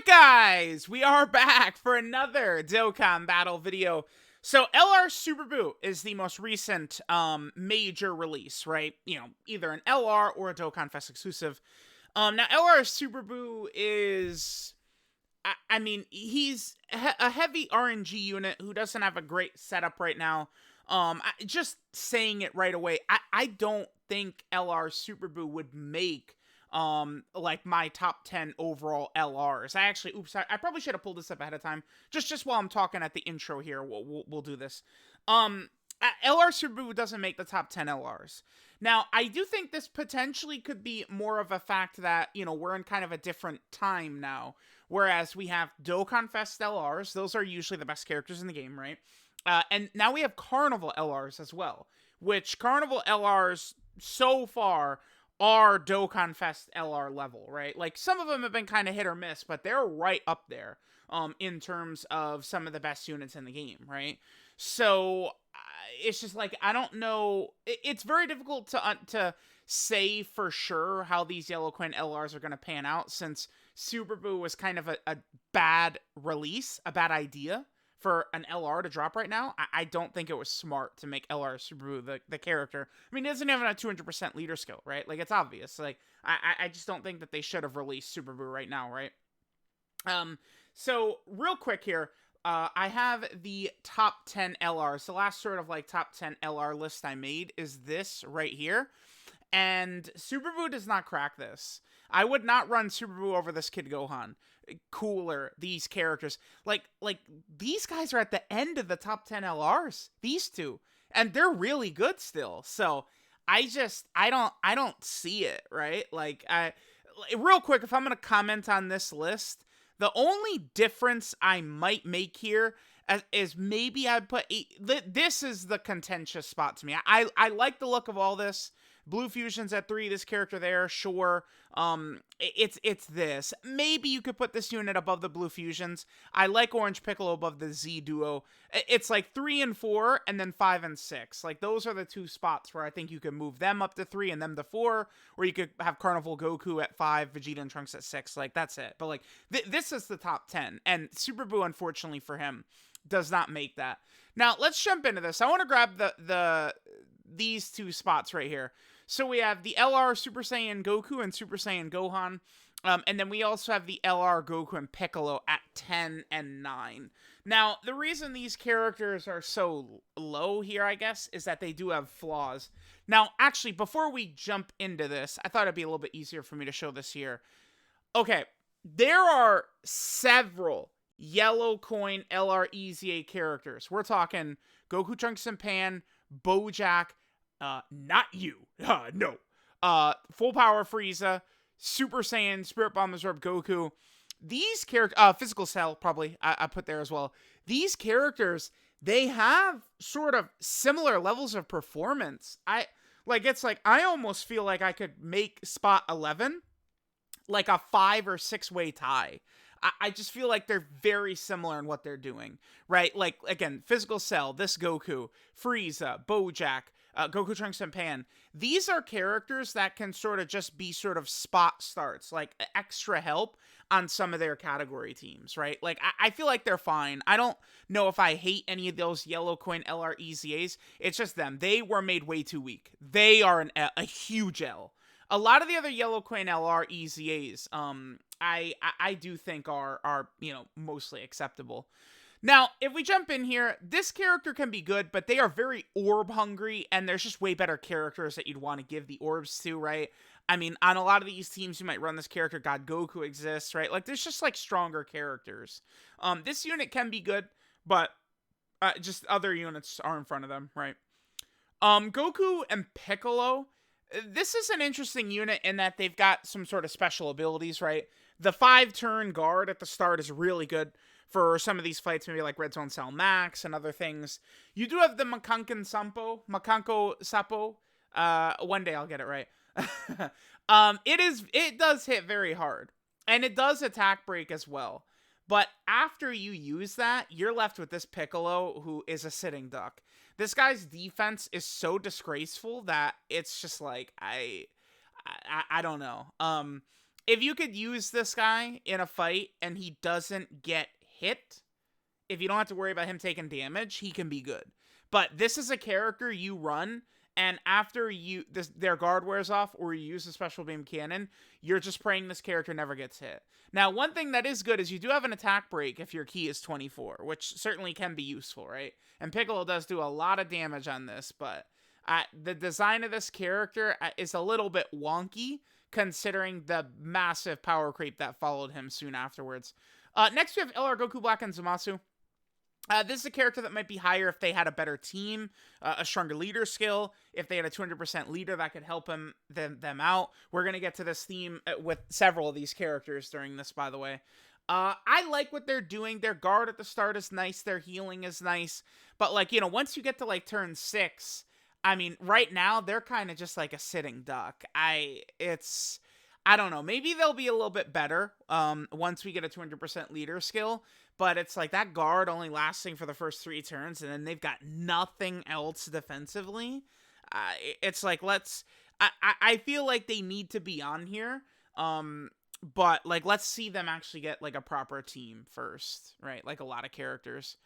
Alright guys, we are back for another Dokkan battle video. So LR Super Boot is the most recent major release, right? You know, either an LR or a Dokkan Fest exclusive. Now LR Super Boot is, I mean, he's a heavy RNG unit who doesn't have a great setup right now. Just saying it right away, I don't think LR Super Boot would make like my top 10 overall LRs. I probably should have pulled this up ahead of time. Just while I'm talking at the intro here, we'll do this. LR Subaru doesn't make the top 10 LRs. Now, I do think this potentially could be more of a fact that, you know, we're in kind of a different time now. Whereas we have Dokkan Fest LRs, those are usually the best characters in the game, right? And now we have Carnival LRs as well, which Carnival LRs so far are Dokkan Fest LR level, right? Like, some of them have been kind of hit or miss, but they're right up there in terms of some of the best units in the game, right? So it's just like, I don't know. It's very difficult to say for sure how these Yellow Coin LRs are going to pan out, since Super Boo was kind of a bad release, a bad idea for an LR to drop right now. I don't think it was smart to make LR Subaru the character. I mean, it doesn't even have a 200% leader skill, right? Like, it's obvious. Like, I just don't think that they should have released Subaru right now, right? So real quick here, I have the top 10 LRs. The last sort of like top 10 LR list I made is this right here. And Subaru does not crack this. I would not run Subaru over this Kid Gohan. Cooler, these characters. Like these guys are at the end of the top 10 LRs. These two. And they're really good still. So I don't see it, right? Like, real quick, if I'm going to comment on this list, the only difference I might make here is maybe I'd put this is the contentious spot to me. I like the look of all this. Blue Fusion's at 3, this character there, sure. It's this. Maybe you could put this unit above the Blue Fusions. I like Orange Piccolo above the Z Duo. It's like 3 and 4, and then 5 and 6. Like, those are the two spots where I think you could move them up to 3 and them to 4, or you could have Carnival Goku at 5, Vegeta and Trunks at 6. Like, that's it. But, like, this is the top 10, and Super Boo, unfortunately for him, does not make that. Now, let's jump into this. I want to grab these two spots right here. So we have the LR Super Saiyan Goku and Super Saiyan Gohan. And then we also have the LR Goku and Piccolo at 10 and 9. Now, the reason these characters are so low here, I guess, is that they do have flaws. Now, actually, before we jump into this, I thought it'd be a little bit easier for me to show this here. Okay, there are several Yellow Coin LR EZA characters. We're talking Goku, Trunks, and Pan, Bojack, not you. No. Full Power Frieza, Super Saiyan, Spirit Bomb Absorb Goku. These characters, Physical Cell, probably, I put there as well. These characters, they have sort of similar levels of performance. I almost feel like I could make spot 11 like a 5 or 6 way tie. I just feel like they're very similar in what they're doing, right? Like, again, Physical Cell, this Goku, Frieza, Bojack, Goku, Trunks, and Pan. These are characters that can sort of just be sort of spot starts, like extra help on some of their category teams, right? Like, I feel like they're fine. I don't know if I hate any of those Yellow Coin LR EZAs. It's just them. They were made way too weak. They are a huge L. A lot of the other Yellow Coin LR EZAs, I do think are, you know, mostly acceptable. Now, if we jump in here, this character can be good, but they are very orb hungry, and there's just way better characters that you'd want to give the orbs to, right? I mean, on a lot of these teams, you might run this character. God Goku exists, right? Like, there's just, like, stronger characters. This unit can be good, but just other units are in front of them, right? Goku and Piccolo, this is an interesting unit in that they've got some sort of special abilities, right? The 5-turn guard at the start is really good for some of these fights, maybe like Red Zone Cell Max and other things. You do have the Makanko Sapo. One day I'll get it right. It does hit very hard, and it does attack break as well. But after you use that, you're left with this Piccolo who is a sitting duck. This guy's defense is so disgraceful that it's just like, I don't know. if you could use this guy in a fight and he doesn't get hit, if you don't have to worry about him taking damage, he can be good. But this is a character you run, and after their guard wears off or you use a special beam cannon, you're just praying this character never gets hit. Now, one thing that is good is you do have an attack break if your key is 24, which certainly can be useful, right? And Piccolo does do a lot of damage on this, but the design of this character is a little bit wonky, considering the massive power creep that followed him soon afterwards. Next, we have LR Goku Black and Zamasu. This is a character that might be higher if they had a better team, a stronger leader skill. If they had a 200% leader that could help them out. We're going to get to this theme with several of these characters during this, by the way. I like what they're doing. Their guard at the start is nice. Their healing is nice. But, like, you know, once you get to, like, turn 6, I mean, right now, they're kind of just like a sitting duck. I don't know. Maybe they'll be a little bit better once we get a 200% leader skill. But it's like that guard only lasting for the first 3 turns, and then they've got nothing else defensively. It's like, I feel like they need to be on here. But, like, let's see them actually get, like, a proper team first, right? Like a lot of characters.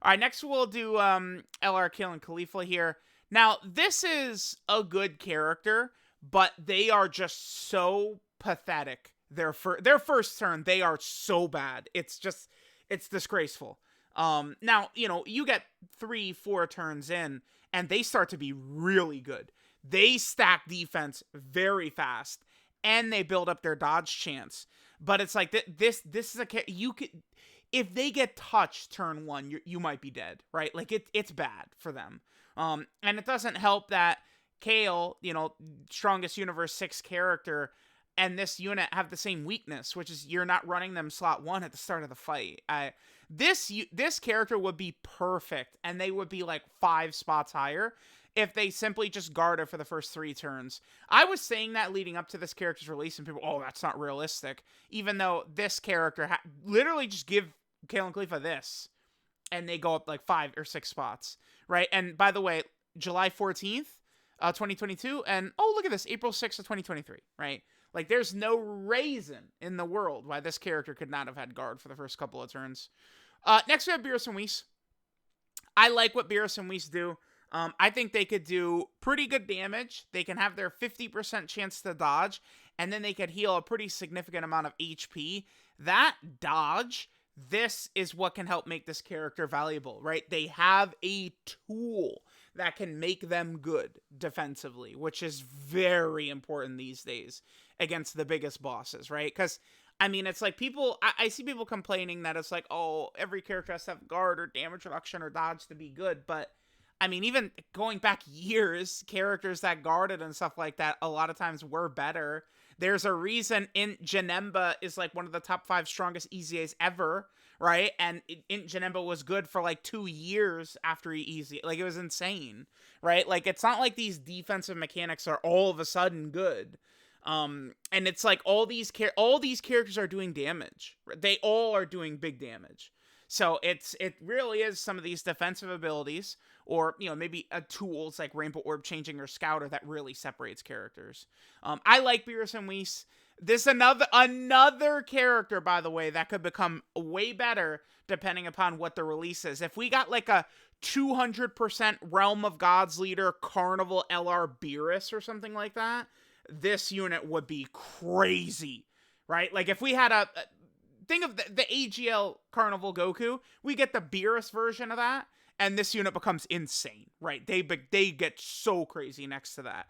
All right, next we'll do LR Kill and Khalifa here. Now, this is a good character, but they are just so pathetic. Their first turn, they are so bad. It's disgraceful. Now, you know, you get 3-4 turns in, and they start to be really good. They stack defense very fast, and they build up their dodge chance. But it's like, this is you could, if they get touched turn 1, you might be dead, right? Like, it's bad for them. And it doesn't help that Kale, you know, strongest Universe 6 character, and this unit have the same weakness, which is you're not running them slot 1 at the start of the fight. This character would be perfect, and they would be like 5 spots higher if they simply just guarded for the first 3 turns. I was saying that leading up to this character's release, and people, oh, that's not realistic. Even though this character, literally just give Kale and Khalifa this, and they go up like 5 or 6 spots, right? And by the way, July 14th, 2022, and oh, look at this, April 6th of 2023, right? Like, there's no reason in the world why this character could not have had guard for the first couple of turns. Next, we have Beerus and Whis. I like what Beerus and Whis do. I think they could do pretty good damage. They can have their 50% chance to dodge, and then they could heal a pretty significant amount of HP. That dodge, this is what can help make this character valuable, right? They have a tool that can make them good defensively, which is very important these days against the biggest bosses, right? Because, I mean, it's like I see people complaining that it's like, oh, every character has to have guard or damage reduction or dodge to be good, but I mean, even going back years, characters that guarded and stuff like that, a lot of times were better. There's a reason Janemba is like one of the top 5 strongest EZAs ever, right? And Janemba was good for like 2 years after he EZ. Like, it was insane, right? Like, it's not like these defensive mechanics are all of a sudden good. And it's like all these characters are doing damage. They all are doing big damage. So it really is some of these defensive abilities, or, you know, maybe tools like Rainbow Orb Changing or Scouter that really separates characters. I like Beerus and Whis. This another character, by the way, that could become way better depending upon what the release is. If we got like a 200% Realm of Gods leader Carnival LR Beerus or something like that, this unit would be crazy, right? Like, if we had think of the AGL Carnival Goku, we get the Beerus version of that, and this unit becomes insane, right? They get so crazy next to that.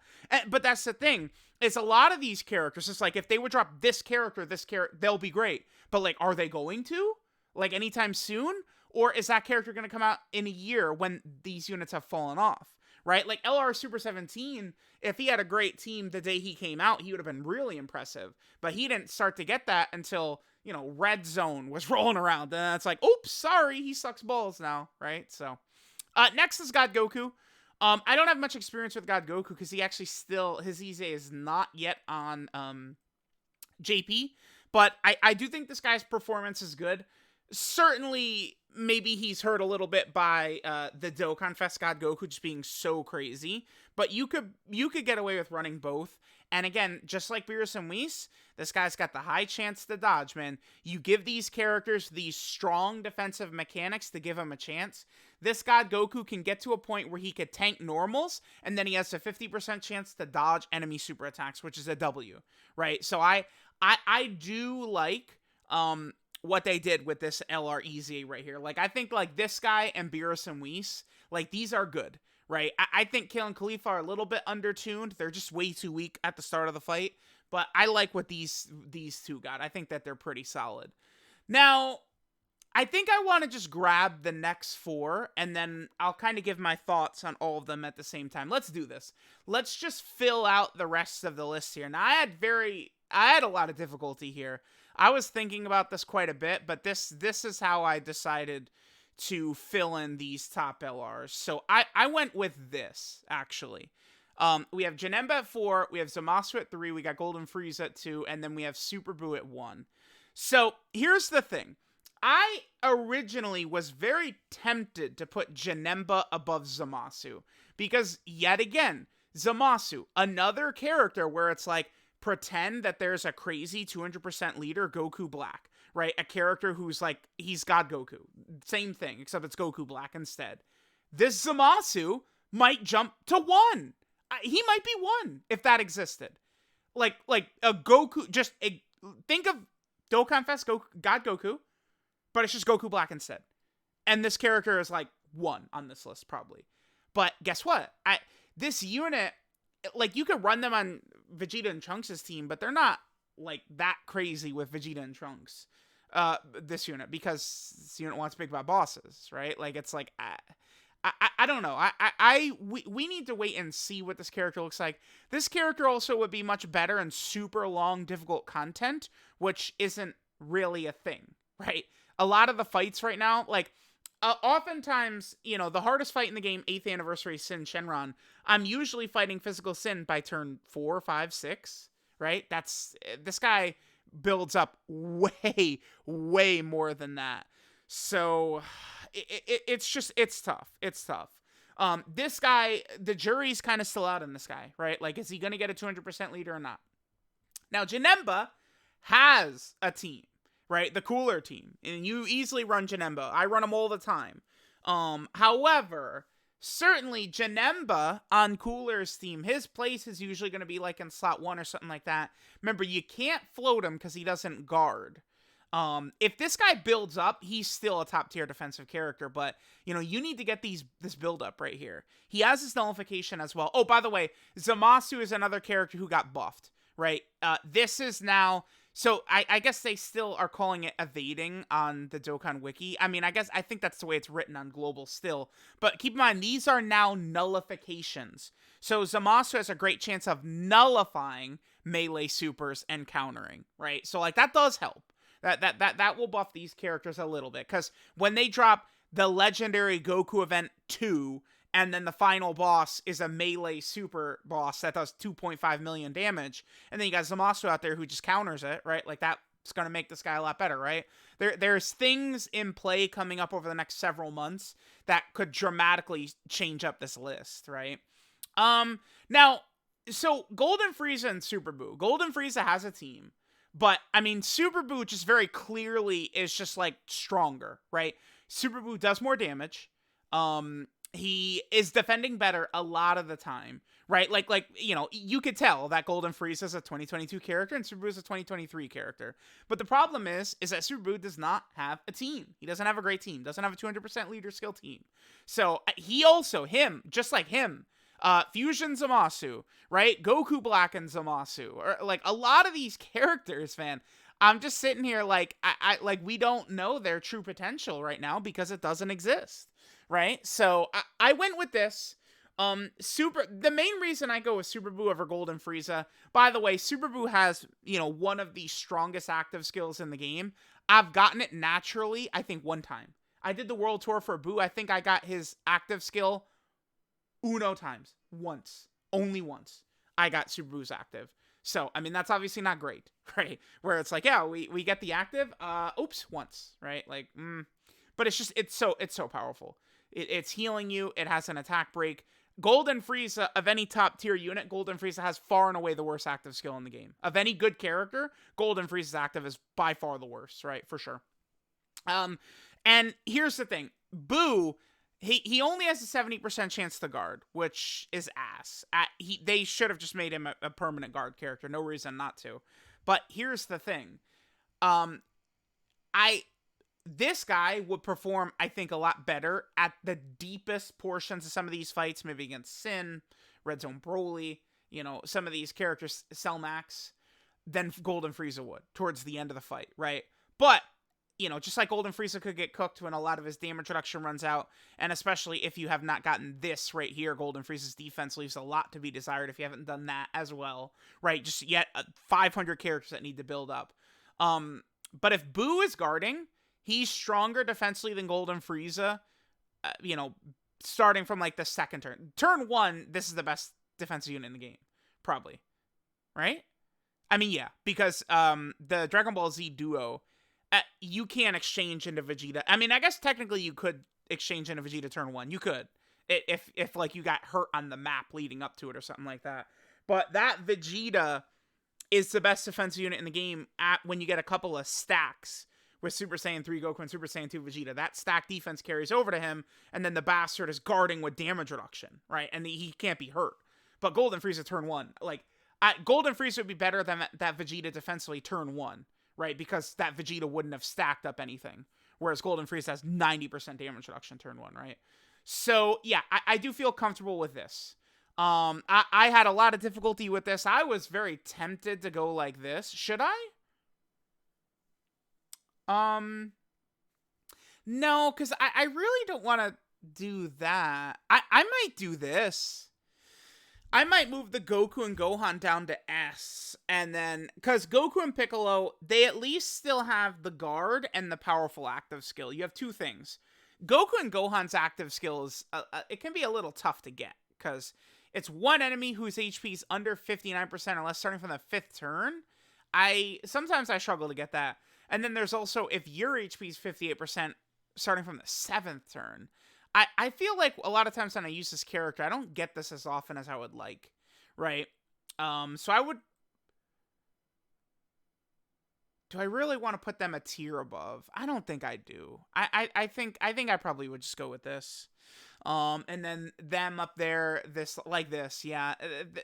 But that's the thing, is a lot of these characters, it's like, if they would drop this character, they'll be great. But, like, are they going to? Like, anytime soon? Or is that character going to come out in a year when these units have fallen off? Right? Like, LR Super 17, if he had a great team the day he came out, he would have been really impressive. But he didn't start to get that until, you know, Red Zone was rolling around. And it's like, oops, sorry, he sucks balls now, right? So, next is God Goku. I don't have much experience with God Goku because he actually his EZ is not yet on JP. But I do think this guy's performance is good. Certainly, maybe he's hurt a little bit by the Dokkan Fest God Goku just being so crazy, but you could get away with running both. And again, just like Beerus and Whis, this guy's got the high chance to dodge, man. You give these characters these strong defensive mechanics to give them a chance. This God Goku can get to a point where he could tank normals, and then he has a 50% chance to dodge enemy super attacks, which is a W, right? So I do like what they did with this LREZ right here. Like, I think, like, this guy and Beerus and Whis, like, these are good, right? I think Kale and Khalifa are a little bit undertuned. They're just way too weak at the start of the fight. But I like what these two got. I think that they're pretty solid. Now, I think I want to just grab the next 4, and then I'll kind of give my thoughts on all of them at the same time. Let's do this. Let's just fill out the rest of the list here. Now, I had a lot of difficulty here. I was thinking about this quite a bit, but this is how I decided to fill in these top LRs. So I went with this, actually. We have Janemba at 4, we have Zamasu at 3, we got Golden Frieza at 2, and then we have Super Buu at 1. So here's the thing. I originally was very tempted to put Janemba above Zamasu, because yet again, Zamasu, another character where it's like, pretend that there's a crazy 200% leader, Goku Black, right? A character who's like, he's God Goku. Same thing, except it's Goku Black instead. This Zamasu might jump to 1. He might be 1 if that existed. Like a Goku, think of Dokkan Fest God Goku, but it's just Goku Black instead. And this character is like 1 on this list, probably. But guess what? This unit, like, you could run them on Vegeta and Trunks' team, but they're not, like, that crazy with Vegeta and Trunks, this unit, because this unit wants big bad bosses, right? Like, it's like, I don't know. We need to wait and see what this character looks like. This character also would be much better in super long, difficult content, which isn't really a thing, right? A lot of the fights right now, like, oftentimes, you know, the hardest fight in the game, 8th Anniversary Sin Shenron, I'm usually fighting Physical Sin by turn 4, 5, 6, right? This guy builds up way, way more than that. So, it's tough. It's tough. This guy, the jury's kind of still out on this guy, right? Like, is he going to get a 200% leader or not? Now, Janemba has a team. Right? The cooler team. And you easily run Janemba. I run them all the time. However, certainly Janemba on Cooler's team, his place is usually going to be like in slot 1 or something like that. Remember, you can't float him because he doesn't guard. If this guy builds up, he's still a top tier defensive character, but you know, you need to get this build up right here. He has his nullification as well. Oh, by the way, Zamasu is another character who got buffed, right? This is now... So, I guess they still are calling it evading on the Dokkan Wiki. I mean, I think that's the way it's written on Global still. But keep in mind, these are now nullifications. So, Zamasu has a great chance of nullifying melee supers and countering, right? So, like, that does help. That will buff these characters a little bit. Because when they drop the Legendary Goku Event 2... and then the final boss is a melee super boss that does 2.5 million damage. And then you got Zamasu out there who just counters it, right? Like, that's going to make this guy a lot better, right? There's things in play coming up over the next several months that could dramatically change up this list, right? Now, so Golden Frieza and Super Buu. Golden Frieza has a team. But, I mean, Super Buu just very clearly is just, like, stronger, right? Super Buu does more damage. He is defending better a lot of the time, right? Like, you know, you could tell that Golden Frieza is a 2022 character and Super Buu is a 2023 character. But the problem is that Super Buu does not have a team. He doesn't have a great team. Doesn't have a 200% leader skill team. So he also, just like him, Fusion Zamasu, right? Goku Black and Zamasu, or like a lot of these characters, man. I'm just sitting here like, we don't know their true potential right now because it doesn't exist. Right? So I went with this. The main reason I go with Super Buu over Golden Frieza, by the way, Super Buu has, you know, one of the strongest active skills in the game. I've gotten it naturally, I think, 1 time. I did the world tour for Buu. I think I got his active skill uno times. Once. Only once. I got Super Buu's active. So, I mean, that's obviously not great, right? Where it's like, yeah, we get the active, once, right? Like, but it's so powerful. It's healing you. It has an attack break. Golden Frieza, of any top tier unit, Golden Frieza has far and away the worst active skill in the game. Of any good character, Golden Frieza's active is by far the worst, right? For sure. And here's the thing. Boo, he only has a 70% chance to guard, which is ass. They should have just made him a permanent guard character. No reason not to. But here's the thing. This guy would perform, I think, a lot better at the deepest portions of some of these fights, maybe against Sin, Red Zone Broly, you know, some of these characters, Cell Max, than Golden Frieza would towards the end of the fight, right? But, you know, just like Golden Frieza could get cooked when a lot of his damage reduction runs out, and especially if you have not gotten this right here, Golden Frieza's defense leaves a lot to be desired if you haven't done that as well, right? Just yet 500 characters that need to build up. But if Boo is guarding, he's stronger defensively than Golden Frieza, you know, starting from, like, the second turn. Turn 1, this is the best defensive unit in the game. Probably. Right? I mean, yeah. Because the Dragon Ball Z duo, you can't exchange into Vegeta. I mean, I guess technically you could exchange into Vegeta turn 1. You could. If like, you got hurt on the map leading up to it or something like that. But that Vegeta is the best defensive unit in the game when you get a couple of stacks with Super Saiyan 3 Goku and Super Saiyan 2 Vegeta. That stack defense carries over to him, and then the bastard is guarding with damage reduction, right? And he can't be hurt. But Golden Frieza turn 1, like, Golden Frieza would be better than that Vegeta defensively turn 1, right? Because that Vegeta wouldn't have stacked up anything, whereas Golden Frieza has 90% damage reduction turn 1, right? So, yeah, I do feel comfortable with this. I had a lot of difficulty with this. I was very tempted to go like this. Should I? No, because I really don't want to do that. I might do this. I might move the Goku and Gohan down to S, and then, because Goku and Piccolo, they at least still have the guard and the powerful active skill. You have two things. Goku and Gohan's active skills, it can be a little tough to get, because it's one enemy whose HP is under 59% or less starting from the 5th turn. Sometimes I struggle to get that. And then there's also, if your HP is 58% starting from the 7th turn. I feel like a lot of times when I use this character, I don't get this as often as I would like, right? So I would... Do I really want to put them a tier above? I don't think I do. I think I probably would just go with this. And then them up there, like this, yeah.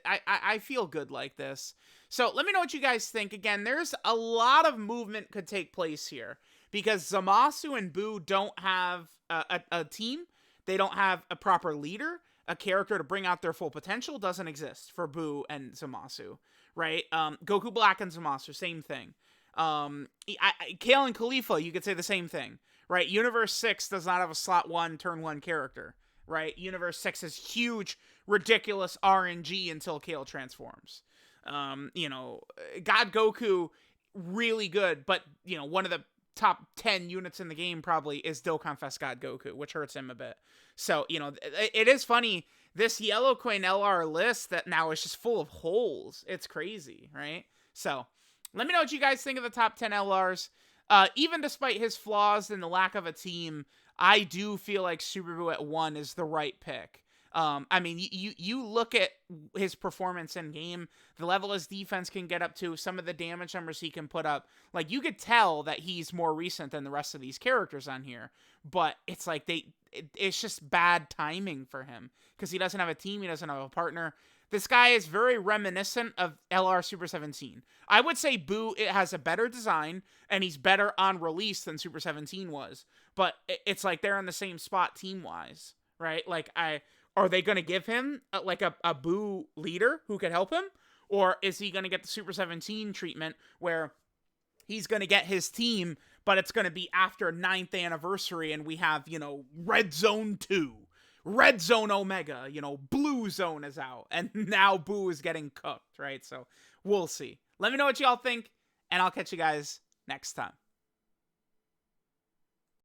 I feel good like this. So let me know what you guys think. Again, there's a lot of movement could take place here, because Zamasu and Boo don't have a team. They don't have a proper leader. A character to bring out their full potential doesn't exist for Boo and Zamasu, right? Goku Black and Zamasu, same thing. Kale and Khalifa, you could say the same thing, right? Universe 6 does not have a slot 1, turn 1 character, right? Universe 6 is huge, ridiculous RNG until Kale transforms. You know, God Goku, really good, but, you know, one of the top 10 units in the game probably is Dokkan Fest God Goku, which hurts him a bit. So, you know, it is funny, this Yellow Coin LR list that now is just full of holes. It's crazy, right? So, let me know what you guys think of the top 10 LRs. Even despite his flaws and the lack of a team, I do feel like Super Boo at 1 is the right pick. I mean, you look at his performance in game, the level his defense can get up to, some of the damage numbers he can put up. Like, you could tell that he's more recent than the rest of these characters on here. But it's like it's just bad timing for him, because he doesn't have a team, he doesn't have a partner. This guy is very reminiscent of LR Super 17. I would say Boo, it has a better design, and he's better on release than Super 17 was. But it's like they're in the same spot team-wise, right? Like, are they going to give him like a Boo leader who could help him? Or is he going to get the Super 17 treatment where he's going to get his team, but it's going to be after 9th anniversary and we have, you know, Red Zone 2, Red Zone Omega, you know, Blue Zone is out, and now Boo is getting cooked, right? So we'll see. Let me know what y'all think, and I'll catch you guys next time.